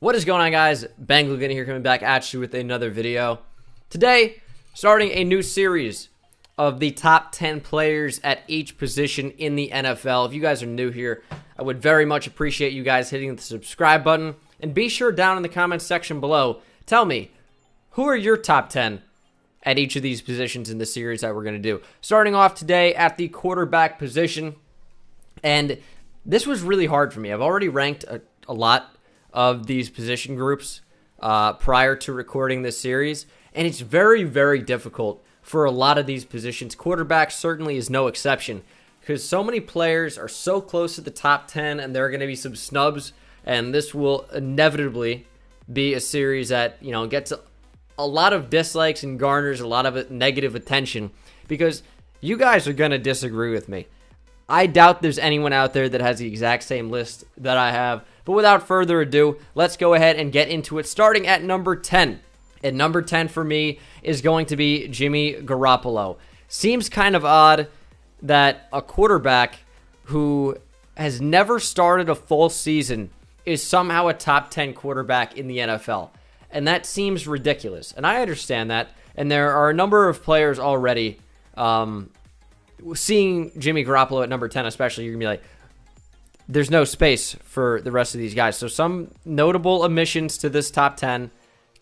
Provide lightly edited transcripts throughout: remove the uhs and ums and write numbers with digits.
What is going on, guys? Ben Glugan here, coming back at you with another video. Today, starting a new series of the top 10 players at each position in the NFL. If you guys are new here, I would very much appreciate you guys hitting the subscribe button. And be sure down in the comments section below, tell me, who are your top 10 at each of these positions in the series that we're going to do? Starting off today at the quarterback position. And this was really hard for me. I've already ranked a lot of these position groups prior to recording this series, and it's very, very difficult for a lot of these positions. Quarterback certainly is no exception, because so many players are so close to the top 10, and there are going to be some snubs, and this will inevitably be a series that, you know, gets a lot of dislikes and garners a lot of negative attention, because you guys are going to disagree with me. I doubt there's anyone out there that has the exact same list that I have. But without further ado, let's go ahead and get into it. Starting at number 10. At number 10 for me is going to be Jimmy Garoppolo. Seems kind of odd that a quarterback who has never started a full season is somehow a top 10 quarterback in the NFL. And that seems ridiculous. And I understand that. And there are a number of players already seeing Jimmy Garoppolo at number 10 especially, you're going to be like, there's no space for the rest of these guys. So some notable omissions to this top 10.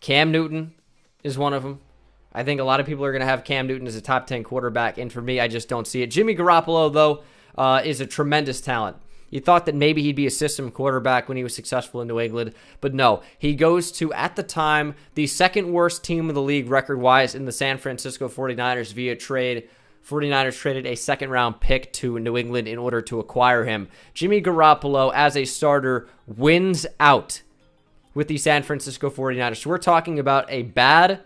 Cam Newton is one of them. I think a lot of people are going to have Cam Newton as a top 10 quarterback, and for me, I just don't see it. Jimmy Garoppolo, though, is a tremendous talent. You thought that maybe he'd be a system quarterback when he was successful in New England, but no. He goes to, at the time, the second worst team in the league record-wise in the San Francisco 49ers via trade. 49ers traded a second-round pick to New England in order to acquire him. Jimmy Garoppolo, as a starter, wins out with the San Francisco 49ers. So we're talking about a bad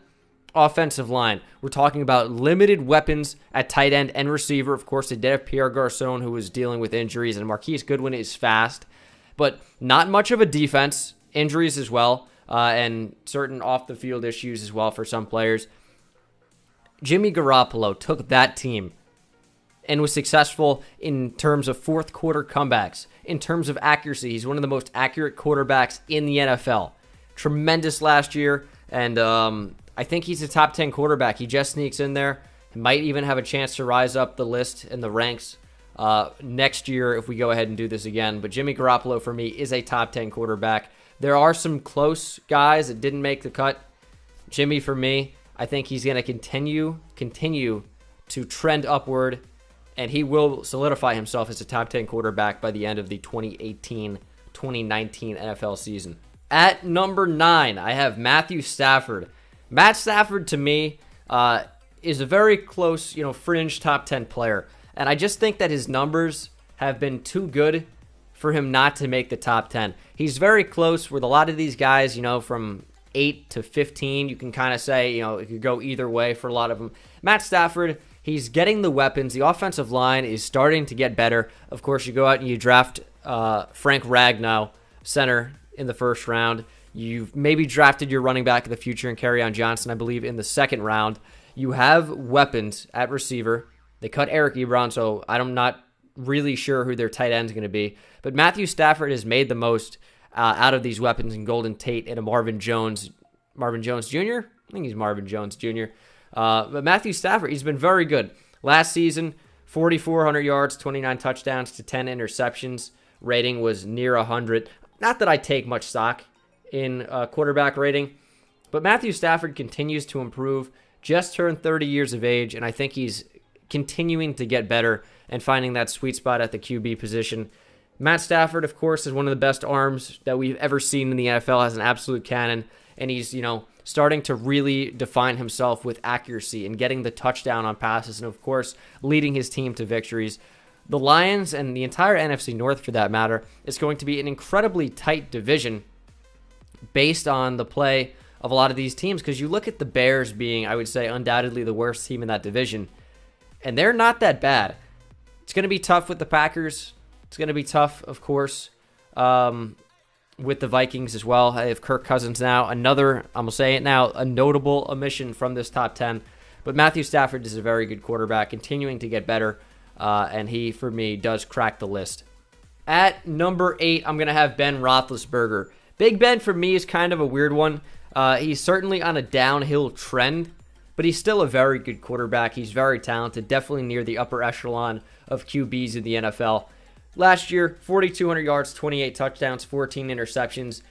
offensive line. We're talking about limited weapons at tight end and receiver. Of course, they did have Pierre Garçon, who was dealing with injuries, and Marquise Goodwin is fast. But not much of a defense. Injuries as well, and certain off-the-field issues as well for some players. Jimmy Garoppolo took that team and was successful in terms of fourth quarter comebacks, in terms of accuracy. He's one of the most accurate quarterbacks in the NFL. Tremendous last year, and I think he's a top 10 quarterback. He just sneaks in there. He might even have a chance to rise up the list in the ranks next year if we go ahead and do this again. But Jimmy Garoppolo, for me, is a top 10 quarterback. There are some close guys that didn't make the cut. Jimmy, for me, I think he's going to continue to trend upward, and he will solidify himself as a top 10 quarterback by the end of the 2018-2019 NFL season. At number 9, I have Matthew Stafford. Matt Stafford, to me, is a very close, fringe top 10 player, and I just think that his numbers have been too good for him not to make the top 10. He's very close with a lot of these guys, from 8 to 15, you can kind of say, it could go either way for a lot of them. Matt Stafford, he's getting the weapons. The offensive line is starting to get better. Of course, you go out and you draft Frank Ragnow, center, in the first round. You've maybe drafted your running back of the future in Kerryon Johnson, I believe, in the second round. You have weapons at receiver. They cut Eric Ebron, so I'm not really sure who their tight end is going to be. But Matthew Stafford has made the most out of these weapons in Golden Tate and a Marvin Jones Jr.? I think he's Marvin Jones Jr. But Matthew Stafford, he's been very good. Last season, 4,400 yards, 29 touchdowns to 10 interceptions. Rating was near 100. Not that I take much stock in quarterback rating, but Matthew Stafford continues to improve. Just turned 30 years of age, and I think he's continuing to get better and finding that sweet spot at the QB position. Matt Stafford, of course, is one of the best arms that we've ever seen in the NFL, has an absolute cannon, and he's, starting to really define himself with accuracy and getting the touchdown on passes and, of course, leading his team to victories. The Lions and the entire NFC North, for that matter, is going to be an incredibly tight division based on the play of a lot of these teams, because you look at the Bears being, I would say, undoubtedly the worst team in that division, and they're not that bad. It's going to be tough with the Packers. It's going to be tough, of course, with the Vikings as well. I have Kirk Cousins now. Another, I'm going to say it now, a notable omission from this top 10. But Matthew Stafford is a very good quarterback, continuing to get better, and he, for me, does crack the list. At number 8, I'm going to have Ben Roethlisberger. Big Ben for me is kind of a weird one. He's certainly on a downhill trend, but he's still a very good quarterback. He's very talented, definitely near the upper echelon of QBs in the NFL. Last year, 4,200 yards, 28 touchdowns, 14 interceptions.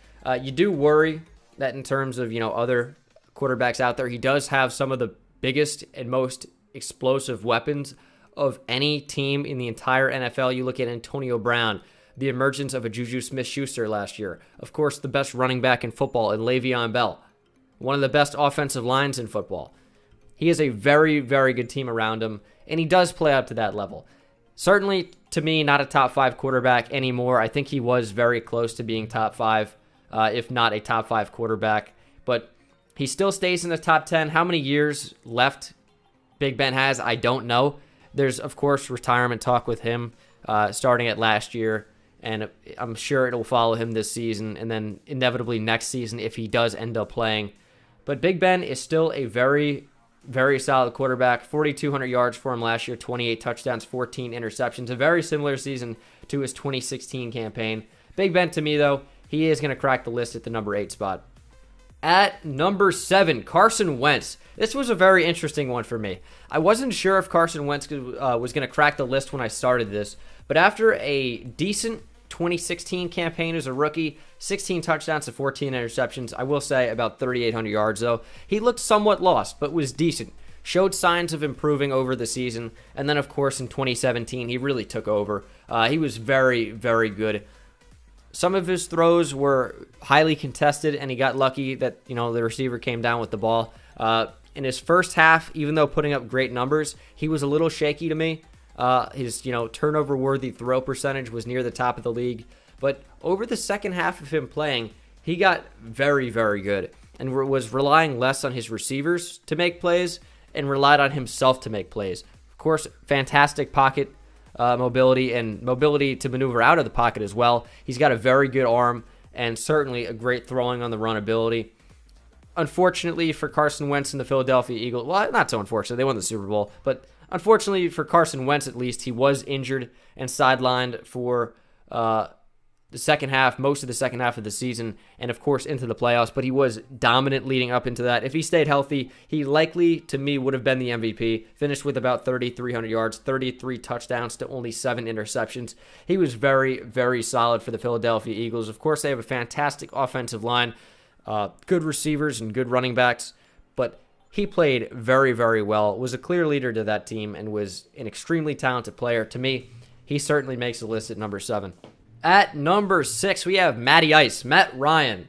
You do worry that in terms of, other quarterbacks out there, he does have some of the biggest and most explosive weapons of any team in the entire NFL. You look at Antonio Brown, the emergence of a Juju Smith-Schuster last year. Of course, the best running back in football in Le'Veon Bell. One of the best offensive lines in football. He has a very, very good team around him, and he does play up to that level. Certainly, to me, not a top 5 quarterback anymore. I think he was very close to being top 5, if not a top 5 quarterback. But he still stays in the top 10. How many years left Big Ben has, I don't know. There's, of course, retirement talk with him starting at last year, and I'm sure it will follow him this season, and then inevitably next season if he does end up playing. But Big Ben is still a very, very solid quarterback. 4,200 yards for him last year, 28 touchdowns, 14 interceptions. A very similar season to his 2016 campaign. Big Ben, to me, though, he is going to crack the list at the number 8 spot. At number 7, Carson Wentz. This was a very interesting one for me. I wasn't sure if Carson Wentz was going to crack the list when I started this, but after a decent 2016 campaign as a rookie, 16 touchdowns to 14 interceptions, I will say about 3,800 yards though, he looked somewhat lost, but was decent. Showed signs of improving over the season, and then of course in 2017 he really took over. He was very, very good. Some of his throws were highly contested, and he got lucky that the receiver came down with the ball. In his first half, even though putting up great numbers, he was a little shaky to me. His turnover-worthy throw percentage was near the top of the league. But over the second half of him playing, he got very, very good and was relying less on his receivers to make plays and relied on himself to make plays. Of course, fantastic pocket mobility and mobility to maneuver out of the pocket as well. He's got a very good arm and certainly a great throwing on the run ability. Unfortunately for Carson Wentz and the Philadelphia Eagles, well, not so unfortunate, they won the Super Bowl, but unfortunately for Carson Wentz at least, he was injured and sidelined for the second half, most of the second half of the season, and of course into the playoffs, but he was dominant leading up into that. If he stayed healthy, he likely, to me, would have been the MVP. Finished with about 3,300 yards, 33 touchdowns to only 7 interceptions. He was very, very solid for the Philadelphia Eagles. Of course, they have a fantastic offensive line, good receivers and good running backs, but he played very, very well, was a clear leader to that team, and was an extremely talented player. To me, he certainly makes the list at number 7. At number 6, we have Matty Ice, Matt Ryan.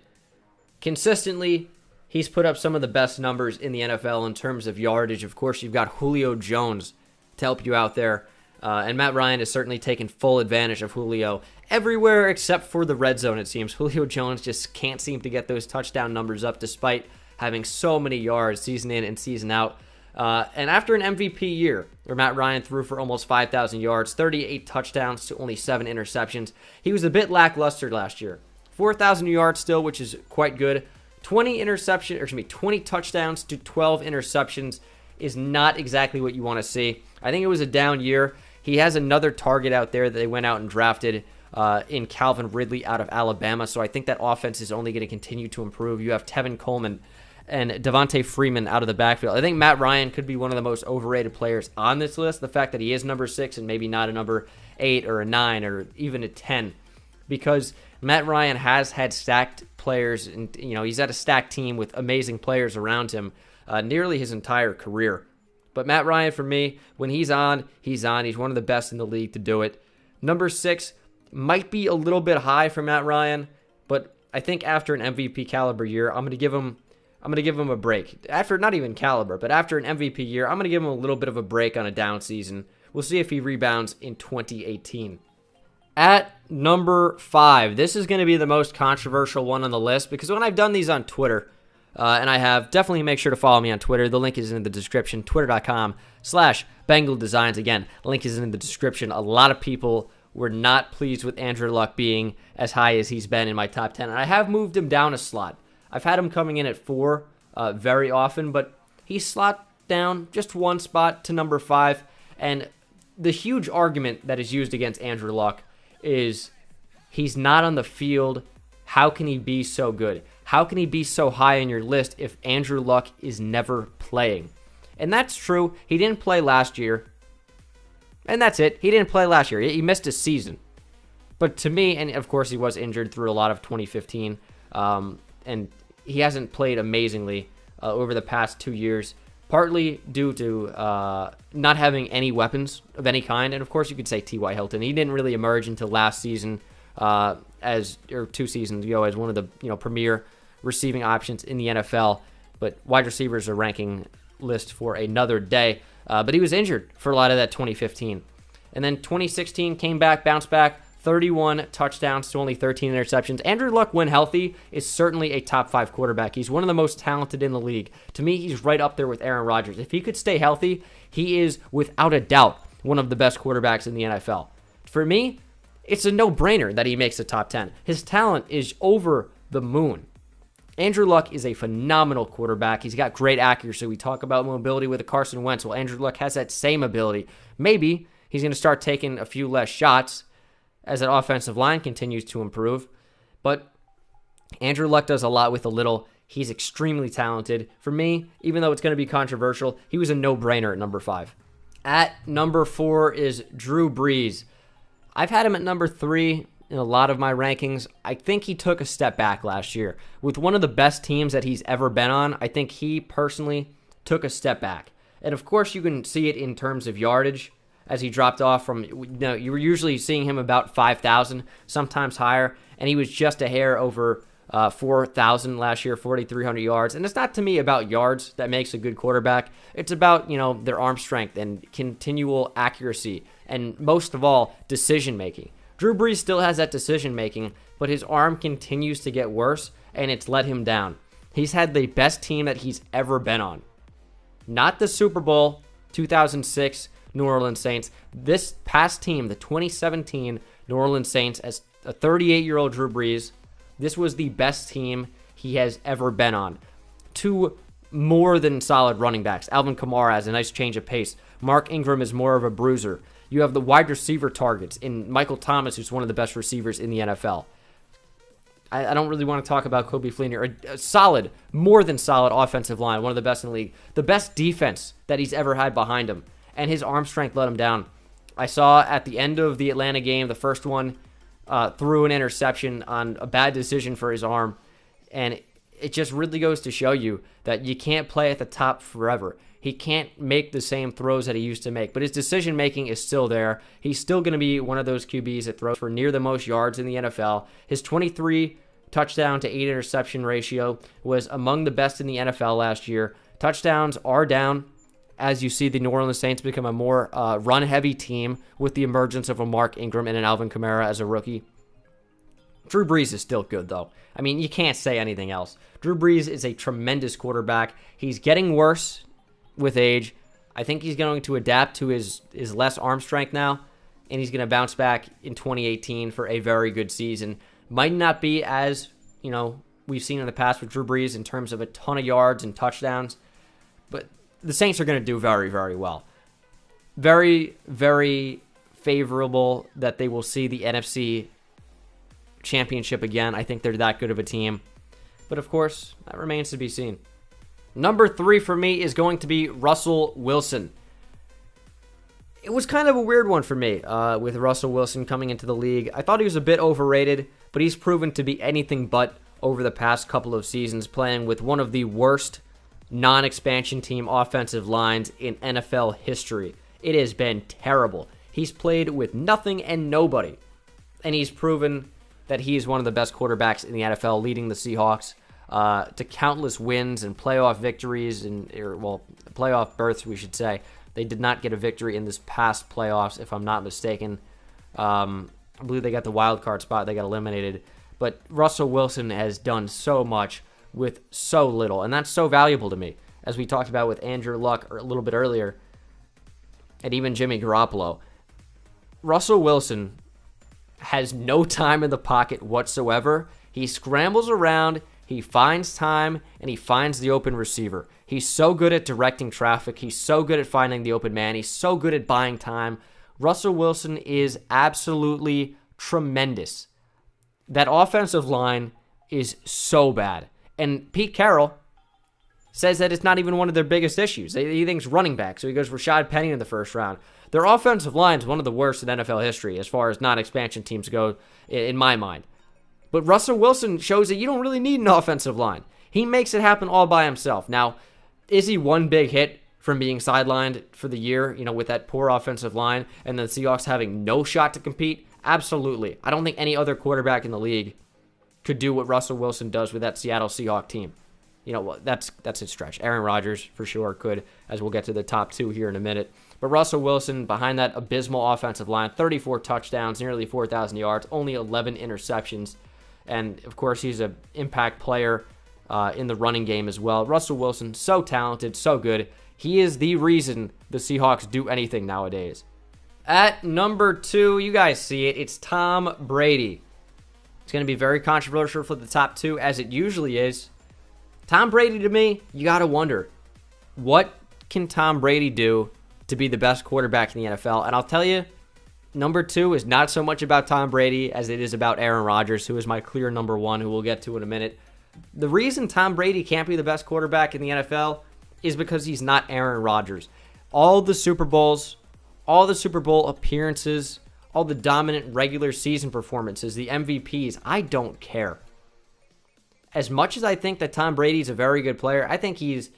Consistently, he's put up some of the best numbers in the NFL in terms of yardage. Of course, you've got Julio Jones to help you out there. And Matt Ryan has certainly taken full advantage of Julio everywhere except for the red zone, it seems. Julio Jones just can't seem to get those touchdown numbers up despite having so many yards season in and season out. And after an MVP year, where Matt Ryan threw for almost 5,000 yards, 38 touchdowns to only 7 interceptions, he was a bit lackluster last year. 4,000 yards still, which is quite good. 20 touchdowns to 12 interceptions is not exactly what you want to see. I think it was a down year. He has another target out there that they went out and drafted in Calvin Ridley out of Alabama, so I think that offense is only going to continue to improve. You have Tevin Coleman and Devontae Freeman out of the backfield. I think Matt Ryan could be one of the most overrated players on this list. The fact that he is number 6 and maybe not a number 8 or a 9 or even a 10, because Matt Ryan has had stacked players, and he's had a stacked team with amazing players around him nearly his entire career. But Matt Ryan, for me, when he's on. He's one of the best in the league to do it. Number 6 might be a little bit high for Matt Ryan, but I think after an MVP caliber year, I'm going to give him a break. After not even caliber, but after an MVP year, I'm going to give him a little bit of a break on a down season. We'll see if he rebounds in 2018. At number 5, this is going to be the most controversial one on the list, because when I've done these on Twitter, and I have, definitely make sure to follow me on Twitter. The link is in the description, twitter.com/Bengal Designs. Again, the link is in the description. A lot of people were not pleased with Andrew Luck being as high as he's been in my top 10, and I have moved him down a slot. I've had him coming in at 4 very often, but he's slot down just one spot to number 5. And the huge argument that is used against Andrew Luck is he's not on the field how can he be so good? How can he be so high on your list if Andrew Luck is never playing? And that's true. He didn't play last year. And that's it. He didn't play last year. He missed a season. But to me, and of course he was injured through a lot of 2015, and he hasn't played amazingly over the past 2 years, partly due to not having any weapons of any kind. And of course you could say T.Y. Hilton. He didn't really emerge until last season, or 2 seasons ago, as one of the premier receiving options in the NFL. But wide receivers are ranking list for another day. But he was injured for a lot of that 2015. And then 2016 came back, bounced back, 31 touchdowns to only 13 interceptions. Andrew Luck, when healthy, is certainly a top 5 quarterback. He's one of the most talented in the league. To me, he's right up there with Aaron Rodgers. If he could stay healthy, he is, without a doubt, one of the best quarterbacks in the NFL. For me, it's a no-brainer that he makes the top 10. His talent is over the moon. Andrew Luck is a phenomenal quarterback. He's got great accuracy. We talk about mobility with Carson Wentz. Well, Andrew Luck has that same ability. Maybe he's going to start taking a few less shots as that offensive line continues to improve. But Andrew Luck does a lot with a little. He's extremely talented. For me, even though it's going to be controversial, he was a no-brainer at number 5. At number 4 is Drew Brees. I've had him at number 3 in a lot of my rankings. I think he took a step back last year. With one of the best teams that he's ever been on, I think he personally took a step back. And of course, you can see it in terms of yardage as he dropped off from, you were usually seeing him about 5,000, sometimes higher, and he was just a hair over 4,000 last year, 4,300 yards. And it's not, to me, about yards that makes a good quarterback. It's about, their arm strength and continual accuracy, and most of all, decision-making. Drew Brees still has that decision-making, but his arm continues to get worse, and it's let him down. He's had the best team that he's ever been on. Not the Super Bowl 2006 New Orleans Saints. This past team, the 2017 New Orleans Saints, as a 38-year-old Drew Brees, this was the best team he has ever been on. 2 more than solid running backs. Alvin Kamara has a nice change of pace. Mark Ingram is more of a bruiser. You have the wide receiver targets in Michael Thomas, who's one of the best receivers in the NFL. I don't really want to talk about Coby Fleener. A solid, more than solid offensive line, one of the best in the league. The best defense that he's ever had behind him. And his arm strength let him down. I saw at the end of the Atlanta game, the first one, threw an interception on a bad decision for his arm. And it just really goes to show you that you can't play at the top forever. He can't make the same throws that he used to make, but his decision-making is still there. He's still going to be one of those QBs that throws for near the most yards in the NFL. His 23 touchdown to 8 interception ratio was among the best in the NFL last year. Touchdowns are down as you see the New Orleans Saints become a more run-heavy team with the emergence of a Mark Ingram and an Alvin Kamara as a rookie. Drew Brees is still good, though. I mean, you can't say anything else. Drew Brees is a tremendous quarterback. He's getting worse with age. I think he's going to adapt to his less arm strength now, and he's going to bounce back in 2018 for a very good season. Might not be as, we've seen in the past with Drew Brees in terms of a ton of yards and touchdowns, but the Saints are going to do very, very well. Very, very favorable that they will see the NFC Championship again. I think they're that good of a team. But of course, that remains to be seen. Number 3 for me is going to be Russell Wilson. It was kind of a weird one for me with Russell Wilson coming into the league. I thought he was a bit overrated, but he's proven to be anything but over the past couple of seasons, playing with one of the worst non-expansion team offensive lines in NFL history. It has been terrible. He's played with nothing and nobody, and he's proven that he's one of the best quarterbacks in the NFL, leading the Seahawks to countless wins and playoff victories, playoff berths, we should say. They did not get a victory in this past playoffs, if I'm not mistaken. I believe they got the wild card spot. They got eliminated. But Russell Wilson has done so much with so little, and that's so valuable to me, as we talked about with Andrew Luck a little bit earlier, and even Jimmy Garoppolo. Russell Wilson has no time in the pocket whatsoever. He scrambles around, he finds time, and he finds the open receiver. He's so good at directing traffic. He's so good at finding the open man. He's so good at buying time. Russell Wilson is absolutely tremendous That offensive line is so bad. And Pete Carroll says that it's not even one of their biggest issues. He thinks running back, so he goes Rashad Penny in the first round. Their offensive line is one of the worst in NFL history as far as non-expansion teams go, in my mind. But Russell Wilson shows that you don't really need an offensive line. He makes it happen all by himself. Now, is he one big hit from being sidelined for the year, with that poor offensive line and the Seahawks having no shot to compete? Absolutely. I don't think any other quarterback in the league could do what Russell Wilson does with that Seattle Seahawks team. That's a stretch. Aaron Rodgers for sure could, as we'll get to the top two here in a minute. But Russell Wilson, behind that abysmal offensive line, 34 touchdowns, nearly 4,000 yards, only 11 interceptions. And, of course, he's an impact player in the running game as well. Russell Wilson, so talented, so good. He is the reason the Seahawks do anything nowadays. At number 2, you guys see it, it's Tom Brady. It's going to be very controversial for the top 2, as it usually is. Tom Brady, to me, you got to wonder, what can Tom Brady do to be the best quarterback in the NFL? And I'll tell you, number 2 is not so much about Tom Brady as it is about Aaron Rodgers, who is my clear number 1, who we'll get to in a minute. The reason Tom Brady can't be the best quarterback in the NFL is because he's not Aaron Rodgers. All the Super Bowls, all the Super Bowl appearances, all the dominant regular season performances, the MVPs, I don't care. As much as I think that Tom Brady's a very good player, I think he's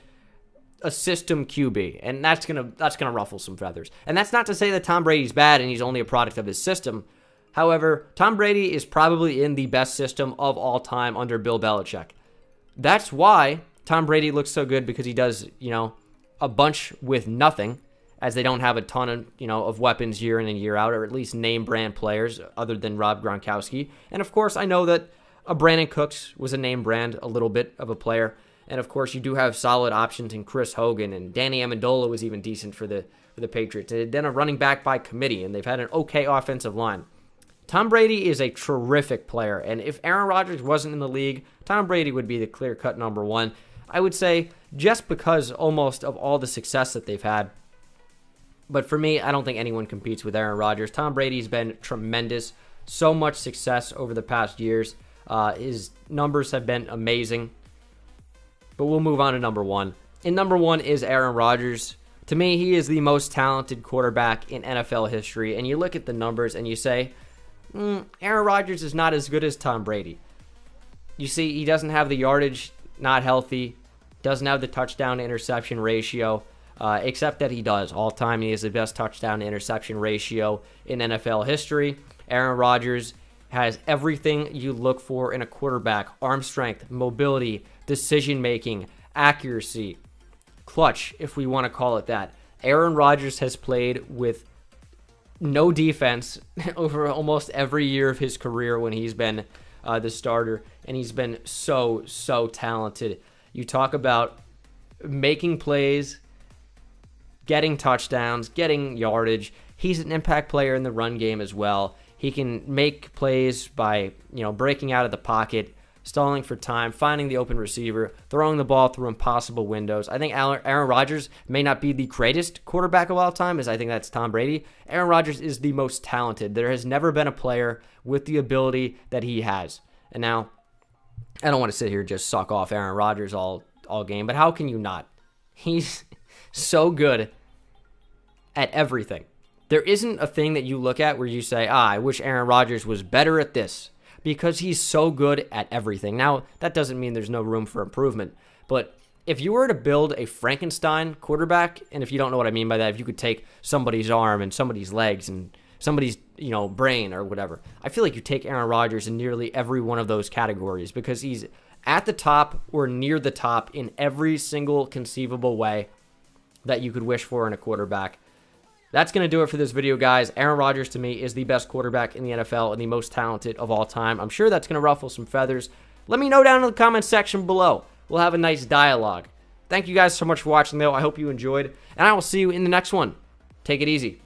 a system QB, and that's gonna ruffle some feathers. And that's not to say that Tom Brady's bad and he's only a product of his system. However, Tom Brady is probably in the best system of all time under Bill Belichick. That's why Tom Brady looks so good, because he does, a bunch with nothing, as they don't have a ton of, of weapons year in and year out, or at least name brand players other than Rob Gronkowski. And of course, I know that Brandon Cooks was a name brand, a little bit of a player. And of course, you do have solid options in Chris Hogan, and Danny Amendola was even decent for the Patriots. They've done a running back by committee, and they've had an okay offensive line. Tom Brady is a terrific player, and if Aaron Rodgers wasn't in the league, Tom Brady would be the clear-cut number 1. I would say just because almost of all the success that they've had. But for me, I don't think anyone competes with Aaron Rodgers. Tom Brady's been tremendous. So much success over the past years. His numbers have been amazing. But we'll move on to number 1. And number 1 is Aaron Rodgers. To me, he is the most talented quarterback in NFL history. And you look at the numbers and you say, Aaron Rodgers is not as good as Tom Brady. You see, he doesn't have the yardage, not healthy, doesn't have the touchdown-to-interception ratio, except that he does. All time, he has the best touchdown-to-interception ratio in NFL history. Aaron Rodgers has everything you look for in a quarterback: arm strength, mobility, decision-making, accuracy, clutch, if we want to call it that. Aaron Rodgers has played with no defense over almost every year of his career when he's been the starter, and he's been so talented. You talk about making plays, getting touchdowns, getting yardage. He's an impact player in the run game as well. He can make plays by, breaking out of the pocket, stalling for time, finding the open receiver, throwing the ball through impossible windows. I think Aaron Rodgers may not be the greatest quarterback of all time, as I think that's Tom Brady. Aaron Rodgers is the most talented. There has never been a player with the ability that he has. And now, I don't want to sit here and just suck off Aaron Rodgers all game, but how can you not? He's so good at everything. There isn't a thing that you look at where you say, I wish Aaron Rodgers was better at this, because he's so good at everything. Now, that doesn't mean there's no room for improvement, but if you were to build a Frankenstein quarterback, and if you don't know what I mean by that, if you could take somebody's arm and somebody's legs and somebody's, brain or whatever, I feel like you take Aaron Rodgers in nearly every one of those categories, because he's at the top or near the top in every single conceivable way that you could wish for in a quarterback. That's going to do it for this video, guys. Aaron Rodgers, to me, is the best quarterback in the NFL and the most talented of all time. I'm sure that's going to ruffle some feathers. Let me know down in the comments section below. We'll have a nice dialogue. Thank you guys so much for watching, though. I hope you enjoyed, and I will see you in the next one. Take it easy.